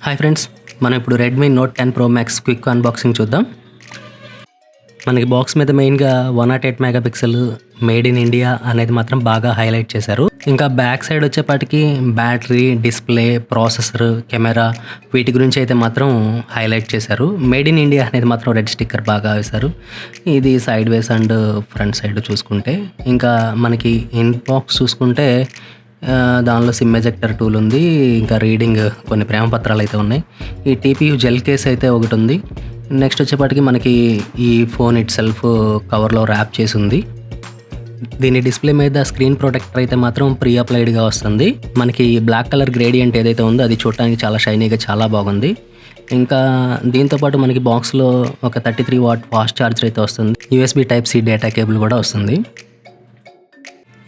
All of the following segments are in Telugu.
హాయ్ ఫ్రెండ్స్, మనం ఇప్పుడు Redmi note 10 pro max quick unboxing చూద్దాం. మనకి బాక్స్ మీద మెయిన్గా 108 మెగాపిక్సెల్ మేడ్ ఇన్ ఇండియా అనేది మాత్రం బాగా హైలైట్ చేశారు. ఇంకా బ్యాక్ సైడ్ వచ్చేపాటికి బ్యాటరీ, డిస్ప్లే, ప్రాసెసర్, కెమెరా వీటి గురించి అయితే మాత్రం హైలైట్ చేశారు. మేడ్ ఇన్ ఇండియా అనేది మాత్రం రెడ్ స్టిక్కర్ బాగా వేశారు. ఇది side ways and front side చూసుకుంటే, ఇంకా మనకి ఇన్ బాక్స్ చూసుకుంటే దానిలో సిమ్ ఎజెక్టర్ టూల్ ఉంది. ఇంకా రీడింగ్ కొన్ని ప్రేమ పత్రాలు అయితే ఉన్నాయి. ఈ టీపీయూ జెల్ కేస్ అయితే ఒకటి ఉంది. నెక్స్ట్ వచ్చేపాటికి మనకి ఈ ఫోన్ ఇట్ సెల్ఫ్ కవర్లో ర్యాప్ చేసి ఉంది. దీని డిస్ప్లే మీద స్క్రీన్ ప్రొటెక్టర్ అయితే మాత్రం ప్రీ అప్లైడ్గా వస్తుంది. మనకి బ్లాక్ కలర్ గ్రేడియంట్ ఏదైతే ఉందో అది చూడటానికి చాలా షైనీగా చాలా బాగుంది. ఇంకా దీంతోపాటు మనకి బాక్స్లో ఒక 33 వాట్ ఫాస్ట్ ఛార్జర్ అయితే వస్తుంది. USB Type-C డేటా కేబుల్ కూడా వస్తుంది.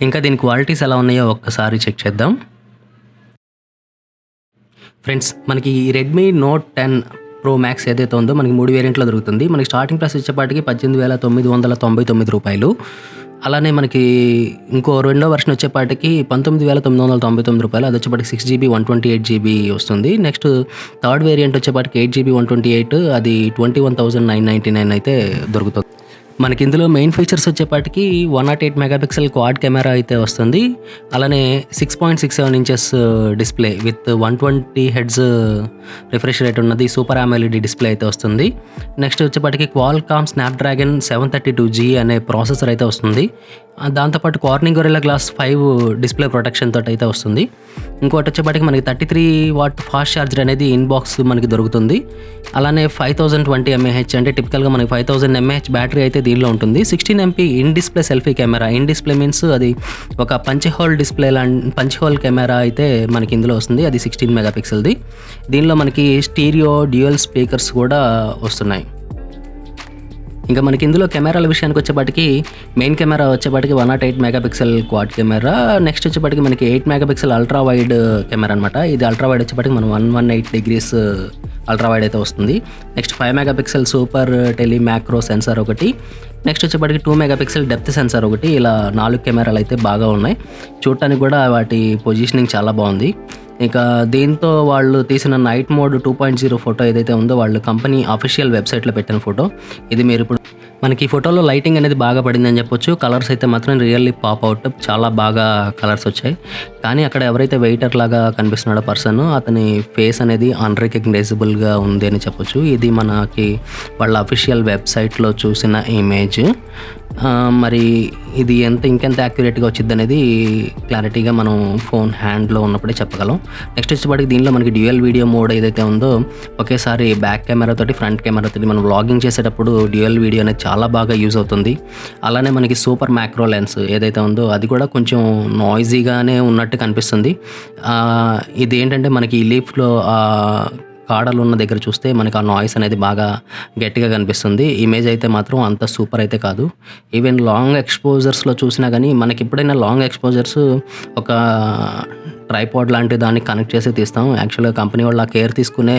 ఇంకా దీని క్వాలిటీస్ ఎలా ఉన్నాయో ఒక్కసారి చెక్ చేద్దాం. ఫ్రెండ్స్, మనకి ఈ రెడ్మీ నోట్ 10 ప్రో మ్యాక్స్ ఏదైతే ఉందో మనకి 3 వేరియంట్లో దొరుకుతుంది. మనకి స్టార్టింగ్ ప్రైస్ వచ్చేపాటికి 18,999 రూపాయలు. అలానే మనకి ఇంకో రెండో వర్షన్ వచ్చేపాటికి 19,999 రూపాయలు. అది వచ్చేపాటికి 6GB 128GB వస్తుంది. నెక్స్ట్ థర్డ్ వేరియంట్ వచ్చేపాటికి 8GB 128, అది 21,999 అయితే దొరుకుతుంది. మనకి ఇందులో మెయిన్ ఫీచర్స్ వచ్చేపాటికి 108 మెగాపిక్సెల్ క్వాడ్ కెమెరా అయితే వస్తుంది. అలానే 6.67 inches display with 120 heads refresh rate ఉన్నది సూపర్ AMOLED డిస్ప్లే అయితే వస్తుంది. నెక్స్ట్ వచ్చేపాటికి క్వాల్కామ్ స్నాప్డ్రాగన్ 732G అనే ప్రాసెసర్ అయితే వస్తుంది. దాంతోపాటు Corning Gorilla Glass 5 display protection తోటి అయితే వస్తుంది. ఇంకోటి వచ్చేపాటికి మనకి 33 వాట్ ఫాస్ట్ ఛార్జర్ అనేది ఇన్బాక్స్ మనకి దొరుకుతుంది. అలానే 5020 mAh అంటే టిపికల్గా మనకి 5000 mAh బ్యాటరీ అయితే దీనిలో ఉంటుంది. 16 MP in display selfie camera. In display means అది ఒక punch whole display punch hole camera అయితే మనకి ఇందులో వస్తుంది. అది 16 మెగాపిక్సెల్ది. దీనిలో మనకి స్టీరియో డ్యూయల్ స్పీకర్స్ కూడా వస్తున్నాయి. ఇంకా మనకి ఇందులో కెమెరాల విషయానికి వచ్చేపాటికి మెయిన్ కెమెరా వచ్చేపాటికి 108 మెగాపిక్సెల్ క్వాడ్ కెమెరా. నెక్స్ట్ వచ్చేపాటికి మనకి 8 మెగాపిక్సెల్ అల్ట్రా వైడ్ కెమెరా అనమాట. ఇది అల్ట్రా వైడ్ వచ్చేపాటికి మనం 118 డిగ్రీస్ అల్ట్రా వైడ్ అయితే వస్తుంది. Next 5 megapixel super tele macro censor ఒకటి. నెక్స్ట్ వచ్చేపాటికి 2 మెగాపిక్సెల్ డెప్త్ సెన్సార్ ఒకటి. ఇలా 4 కెమెరాలు అయితే బాగా ఉన్నాయి. చూడటానికి కూడా వాటి పొజిషనింగ్ చాలా బాగుంది. ఇక దీంతో వాళ్ళు తీసిన నైట్ మోడ్ 2.0 ఫోటో ఏదైతే ఉందో వాళ్ళు కంపెనీ అఫీషియల్ వెబ్సైట్లో పెట్టిన ఫోటో ఇది. మీరు ఇప్పుడు మనకి ఈ ఫోటోలో లైటింగ్ అనేది బాగా పడిందని చెప్పొచ్చు. కలర్స్ అయితే మాత్రం రియల్లీ పాప్ అవుట్, చాలా బాగా కలర్స్ వచ్చాయి. కానీ అక్కడ ఎవరైతే వెయిటర్ లాగా కనిపిస్తున్నాడో పర్సన్, అతని ఫేస్ అనేది అన్రికగ్నైజబుల్గా ఉంది అని చెప్పొచ్చు. ఇది మనకి వాళ్ళ అఫీషియల్ వెబ్సైట్లో చూసిన ఇమేజ్. మరి ఇది ఇంకెంత యాక్యురేట్గా వచ్చింది అనేది క్లారిటీగా మనం ఫోన్ హ్యాండ్లో ఉన్నప్పుడే చెప్పగలం. నెక్స్ట్ వచ్చేపాటికి దీనిలో మనకి డ్యూయల్ వీడియో మోడ్ ఏదైతే ఉందో ఒకేసారి బ్యాక్ కెమెరాతోటి ఫ్రంట్ కెమెరాతోటి మనం వ్లాగింగ్ చేసేటప్పుడు డ్యూయల్ వీడియో అనేది చాలా బాగా యూజ్ అవుతుంది. అలానే మనకి సూపర్ మ్యాక్రో లెన్స్ ఏదైతే ఉందో అది కూడా కొంచెం నాయిజీగానే ఉన్నట్టు కనిపిస్తుంది. ఇది ఏంటంటే మనకి ఈ లీఫ్లో కాడలు ఉన్న దగ్గర చూస్తే మనకి ఆ నాయిస్ అనేది బాగా గట్టిగా కనిపిస్తుంది. ఇమేజ్ అయితే మాత్రం అంత సూపర్ అయితే కాదు. ఈవెన్ లాంగ్ ఎక్స్పోజర్స్లో చూసినా కానీ మనకి ఎప్పుడైనా లాంగ్ ఎక్స్పోజర్స్ ఒక ట్రైపాడ్ లాంటి దాన్ని కనెక్ట్ చేసి తీస్తాం. యాక్చువల్గా కంపెనీ వాళ్ళు ఆ కేర్ తీసుకునే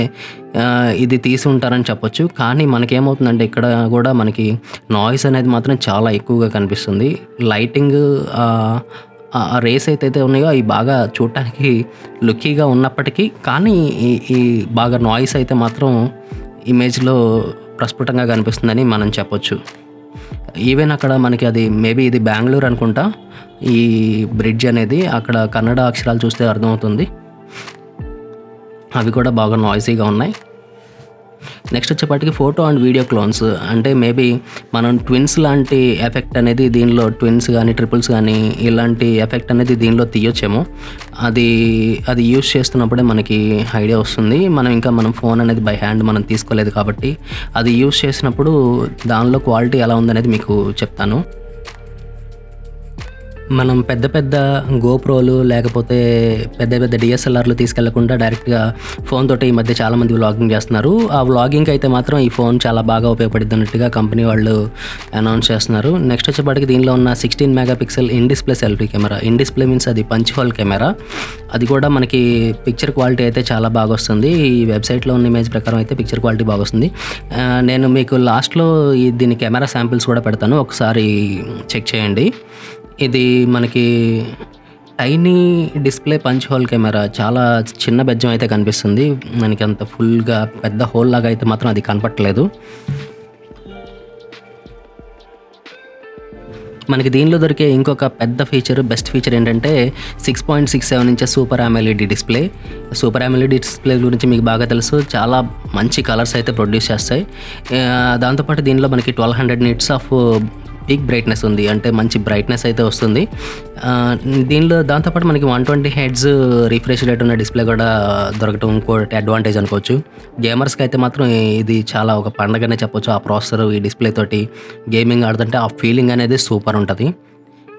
ఇది తీసి ఉంటారని చెప్పొచ్చు. కానీ మనకేమవుతుందంటే ఇక్కడ కూడా మనకి నాయిస్ అనేది మాత్రం చాలా ఎక్కువగా కనిపిస్తుంది. లైటింగ్ రేస్ అయితే ఉన్నాయో అవి బాగా చూడటానికి లుక్కీగా ఉన్నప్పటికీ కానీ ఈ బాగా నాయిస్ అయితే మాత్రం ఇమేజ్లో ప్రస్ఫుటంగా కనిపిస్తుందని మనం చెప్పొచ్చు. ఈవెన్ అక్కడ మనకి అది మేబీ ఇది బెంగళూరు అనుకుంటా. ఈ బ్రిడ్జ్ అనేది అక్కడ కన్నడ అక్షరాలు చూస్తే అర్థమవుతుంది. అవి కూడా బాగా నాయిసీగా ఉన్నాయి. నెక్స్ట్ వచ్చేపాటికి ఫోటో అండ్ వీడియో క్లోన్స్ అంటే మేబీ మనం ట్విన్స్ లాంటి ఎఫెక్ట్ అనేది దీనిలో ట్విన్స్ కానీ ట్రిపుల్స్ కానీ ఇలాంటి ఎఫెక్ట్ అనేది దీనిలో తీయొచ్చేమో. అది యూజ్ చేస్తున్నప్పుడే మనకి ఐడియా వస్తుంది. మనం ఫోన్ అనేది బై హ్యాండ్ మనం తీసుకోలేదు కాబట్టి అది యూజ్ చేసినప్పుడు దానిలో క్వాలిటీ ఎలా ఉందనేది మీకు చెప్తాను. మనం పెద్ద గోప్రోలు లేకపోతే పెద్ద DSLRలు తీసుకెళ్లకుండా డైరెక్ట్గా ఫోన్ తోటి ఈ మధ్య చాలామంది వ్లాగింగ్ చేస్తున్నారు. ఆ వ్లాగింగ్ అయితే మాత్రం ఈ ఫోన్ చాలా బాగా ఉపయోగపడుతుంది అన్నట్టుగా కంపెనీ వాళ్ళు అనౌన్స్ చేస్తున్నారు. నెక్స్ట్ వచ్చేపాటికి దీనిలో ఉన్న 16 megapixel in display selfie camera. In display means అది పంచ్ హోల్ కెమెరా. అది కూడా మనకి పిక్చర్ క్వాలిటీ అయితే చాలా బాగా వస్తుంది. ఈ వెబ్సైట్లో ఉన్న ఇమేజ్ ప్రకారం అయితే పిక్చర్ క్వాలిటీ బాగా వస్తుంది. నేను మీకు లాస్ట్లో దీని కెమెరా శాంపిల్స్ కూడా పెడతాను, ఒకసారి చెక్ చేయండి. ఇది మనకి tiny display punch hole camera చాలా చిన్న బెజ్జం అయితే కనిపిస్తుంది. మనకి అంత ఫుల్‌గా పెద్ద హోల్ లాగా అయితే మాత్రం అది కనపట్లేదు. మనకి దీనిలో దొరికే ఇంకొక పెద్ద ఫీచర్, బెస్ట్ ఫీచర్ ఏంటంటే 6.67 inches super AMOLED display. Super AMOLED display గురించి మీకు బాగా తెలుసు. చాలా మంచి కలర్స్ అయితే ప్రొడ్యూస్ చేస్తాయి. దాంతో పాటు దీనిలో మనకి 1200 నిట్స్ ఆఫ్ పీక్ బ్రైట్‌నెస్ ఉంది. అంటే మంచి బ్రైట్‌నెస్ అయితే వస్తుంది. దీనిలో దాంతో పాటు మనకి 120 హెర్ట్జ్ రిఫ్రెష్ రేట్ ఉన్న డిస్‌ప్లే కూడా దొరకటం ఇంకోటి అడ్వాంటేజ్ అనుకోవచ్చు. గేమర్స్‌కి అయితే మాత్రం ఇది చాలా ఒక పండగనే చెప్పొచ్చు. ఆ ప్రాసెసర్, ఈ డిస్‌ప్లే తోటి గేమింగ్ ఆడుతుంటే ఆ ఫీలింగ్ అనేది సూపర్ ఉంటది.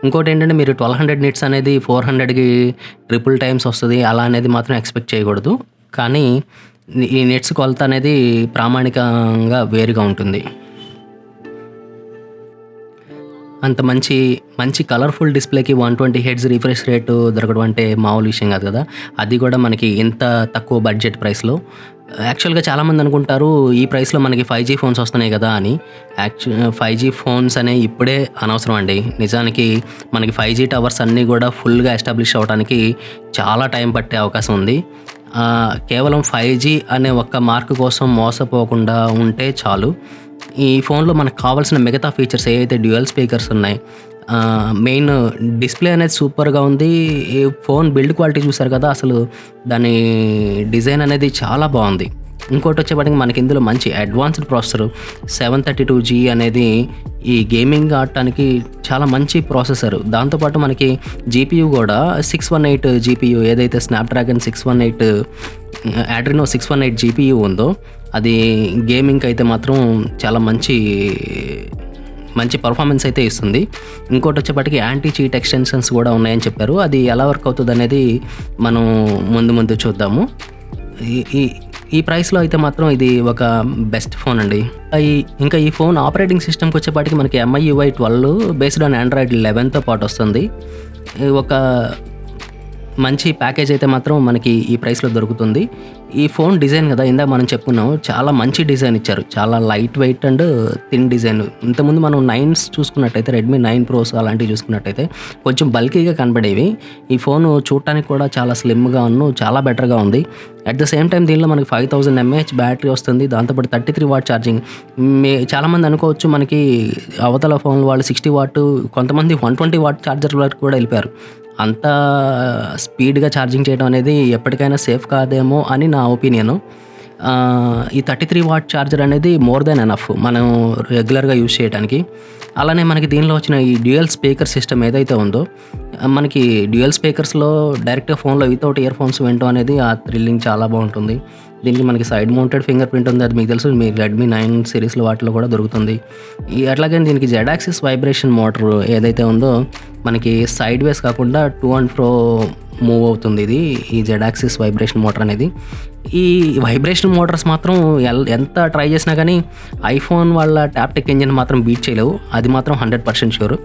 ఇంకోటేంటంటే మీరు 1200 నిట్స్ అనేది 400కి ట్రిపుల్ టైమ్స్ వస్తది. అలా అనేది మాత్రం ఎక్స్‌పెక్ట్ చేయకూడదు. కానీ ఈ నిట్స్ కొలత అనేది ప్రామాణికంగా వేరుగా ఉంటుంది. అంత మంచి కలర్‌ఫుల్ డిస్‌ప్లేకి 120 హెర్ట్జ్ రిఫ్రెష్ రేటు దొరకడం అంటే మామూలు విషయం కాదు కదా! అది కూడా మనకి ఇంత తక్కువ బడ్జెట్ ప్రైస్‌లో. యాక్చువల్‌గా చాలామంది అనుకుంటారు ఈ ప్రైస్‌లో మనకి 5G ఫోన్స్ వస్తున్నాయి కదా అని. 5G ఫోన్స్ అనేవి ఇప్పుడే అనవసరం అండి. నిజానికి మనకి 5G టవర్స్ అన్నీ కూడా ఫుల్‌గా ఎస్టాబ్లిష్ అవ్వడానికి చాలా టైం పట్టే అవకాశం ఉంది. కేవలం 5G అనే ఒక్క మార్క్ కోసం మోసపోకుండా ఉంటే చాలు. ఈ ఫోన్‌లో మనకు కావాల్సిన మిగతా ఫీచర్స్ ఏవైతే డ్యూయల్ స్పీకర్స్ ఉన్నాయి. మెయిన్ డిస్‌ప్లే అనేది సూపర్‌గా ఉంది. ఈ ఫోన్ బిల్డ్ క్వాలిటీ చూసారు కదా! అసలు దాని డిజైన్ అనేది చాలా బావుంది. ఇంకోటొచ్చేపాటికి మనకి ఇందులో మంచి అడ్వాన్స్డ్ ప్రాసెసర్ 732G అనేది ఈ గేమింగ్ ఆడటానికి చాలా మంచి ప్రాసెసర్. దాంతో పాటు మనకి జీపీయూ కూడా 618 జీపీయూ ఏదైతే స్నాప్‌డ్రాగన్ 618 అడ్రినో 618 జీపీయూ ఉందో అది గేమింగ్‌కి అయితే మాత్రం చాలా మంచి పర్ఫార్మెన్స్ అయితే ఇస్తుంది. ఇంకోటొచ్చేపాటికి యాంటీ చీట్ ఎక్స్టెన్షన్స్ కూడా ఉన్నాయని చెప్పారు. అది ఎలా వర్క్ అవుతదనేది మనం ముందు చూద్దాము. ఈ ప్రైస్‌లో అయితే మాత్రం ఇది ఒక బెస్ట్ ఫోన్ అండి. ఇంకా ఈ ఫోన్ ఆపరేటింగ్ సిస్టమ్‌కి వచ్చేపాటికి మనకి MIUI 12 బేస్డ్ ఆన్ ఆండ్రాయిడ్ 11తో పాటు వస్తుంది. ఒక మంచి ప్యాకేజ్ అయితే మాత్రం మనకి ఈ ప్రైస్‌లో దొరుకుతుంది. ఈ ఫోన్ డిజైన్ కదా! ఇందాక మనం చెప్పుకున్నాం. చాలా మంచి డిజైన్ ఇచ్చారు. చాలా light weight and thin design. ఇంతకుముందు మనం 9s చూసుకున్నట్టయితే రెడ్మీ 9 ప్రోస్ అలాంటివి చూసుకున్నట్టయితే కొంచెం బల్కీగా కనపడేవి. ఈ ఫోను చూడటానికి కూడా చాలా స్లిమ్‌గా చాలా బెటర్‌గా ఉంది. అట్ ద సేమ్ టైమ్ దీనిలో మనకి 5000 mAh బ్యాటరీ వస్తుంది. దాంతోపాటు 33 వాట్ ఛార్జింగ్. చాలామంది అనుకోవచ్చు మనకి అవతల ఫోన్ వాళ్ళు 60 వాట్ కొంతమంది 120 వాట్ ఛార్జర్ వరకు కూడా వెళ్ళిపోయారు. అంత స్పీడ్‌గా ఛార్జింగ్ చేయడం అనేది ఎప్పటికైనా సేఫ్ కాదేమో అని నా ఒపీనియను. ఈ 33 వాట్ ఛార్జర్ అనేది మోర్ దెన్ ఎనఫ్ మనం రెగ్యులర్‌గా యూజ్ చేయడానికి. అలానే మనకి దీనిలో వచ్చిన ఈ డ్యూయల్ స్పీకర్ సిస్టమ్ ఏదైతే ఉందో మనకి డ్యూయల్ స్పీకర్స్‌లో డైరెక్ట్‌గా ఫోన్‌లో వితౌట్ ఇయర్ ఫోన్స్ వినడం అనేది ఆ థ్రిల్లింగ్ చాలా బాగుంటుంది. దీనికి మనకి సైడ్ మౌంటెడ్ ఫింగర్ ప్రింట్ ఉంది. అది మీకు తెలుసు. మీ రెడ్మీ 9 సిరీస్‌లో వాటిలో కూడా దొరుకుతుంది. అట్లాగే దీనికి జెడ్ యాక్సిస్ వైబ్రేషన్ మోటర్ ఏదైతే ఉందో మనకి సైడ్ వేస్ కాకుండా టు అండ్ ఫ్రో మూవ్ అవుతుంది ఇది. ఈ జెడ్ యాక్సిస్ వైబ్రేషన్ మోటర్ అనేది. ఈ వైబ్రేషన్ మోటార్స్ మాత్రం ఎంత ట్రై చేసినా కానీ ఐఫోన్ వాళ్ళ టాప్టిక్ ఇంజిన్ మాత్రం బీట్ చేయలేవు. అది మాత్రం 100% ష్యూర్.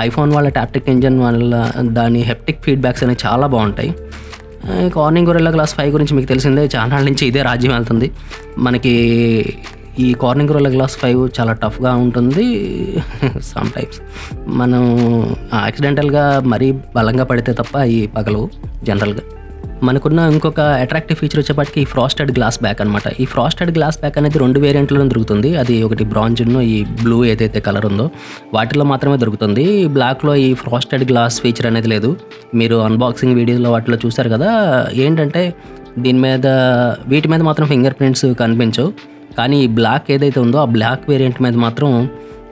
ఐఫోన్ వాళ్ళ టాప్టిక్ ఇంజిన్ వల్ల దాని హెప్టిక్ ఫీడ్బ్యాక్స్ అనేవి చాలా బాగుంటాయి. కార్నింగ్ గొరిల్లా గ్లాస్ 5 గురించి మీకు తెలిసిందే. చానాళ్ళ నుంచి ఇదే రాజ్యం వెళ్తుంది. మనకి ఈ కార్నింగ్ గొరిల్లా గ్లాస్ 5 చాలా టఫ్‌గా ఉంటుంది. సమ్ టైమ్స్ మనం యాక్సిడెంటల్‌గా మరీ బలంగా పడితే తప్ప అయి పగలవు జనరల్‌గా. మనకున్న ఇంకొక అట్రాక్టివ్ ఫీచర్ వచ్చేపాటికి ఈ ఫ్రాస్టెడ్ గ్లాస్ బ్యాక్ అనమాట. ఈ ఫ్రాస్టెడ్ గ్లాస్ బ్యాక్ అనేది 2 వేరియంట్‌లో దొరుకుతుంది. అది ఒకటి బ్రాంజ్‌ను ఈ బ్లూ ఏదైతే కలర్ ఉందో వాటిలో మాత్రమే దొరుకుతుంది. బ్లాక్‌లో ఈ ఫ్రాస్టెడ్ గ్లాస్ ఫీచర్ అనేది లేదు. మీరు అన్బాక్సింగ్ వీడియోలో వాటిలో చూసారు కదా! ఏంటంటే వీటి మీద మాత్రం ఫింగర్ ప్రింట్స్ కనిపించవు. కానీ ఈ బ్లాక్ ఏదైతే ఉందో ఆ బ్లాక్ వేరియంట్ మీద మాత్రం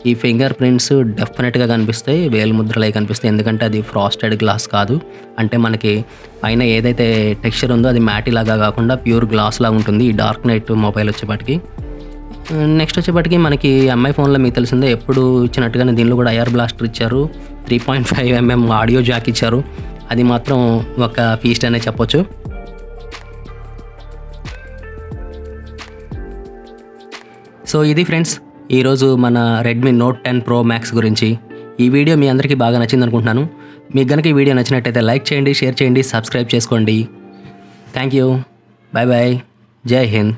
ఈ ఫింగర్ ప్రింట్స్ డెఫినెట్‌గా కనిపిస్తాయి. వేలి ముద్రలవి కనిపిస్తాయి. ఎందుకంటే అది ఫ్రాస్టెడ్ గ్లాస్ కాదు. అంటే మనకి పైన ఏదైతే టెక్స్చర్ ఉందో అది మ్యాట్ లాగా కాకుండా ప్యూర్ గ్లాస్ లాగా ఉంటుంది. ఈ డార్క్ నైట్ మొబైల్ వచ్చేపాటికి. నెక్స్ట్ వచ్చేపాటికి మనకి ఎంఐ ఫోన్లో మీకు తెలిసిందే ఎప్పుడు ఇచ్చినట్టుగానే దీనిలో కూడా ఐఆర్ బ్లాస్టర్ ఇచ్చారు. 3.5mm ఆడియో జాక్ ఇచ్చారు. అది మాత్రం ఒక ఫీస్ట్ అనే చెప్పొచ్చు. సో ఇది ఫ్రెండ్స్ ఈరోజు మన రెడ్మీ నోట్ 10 ప్రో మ్యాక్స్ గురించి. ఈ వీడియో మీ అందరికీ బాగా నచ్చింది అనుకుంటున్నాను. మీకు కనుక ఈ వీడియో నచ్చినట్టయితే లైక్ చేయండి, షేర్ చేయండి, సబ్స్క్రైబ్ చేసుకోండి. Thank you. Bye bye. జై హింద్.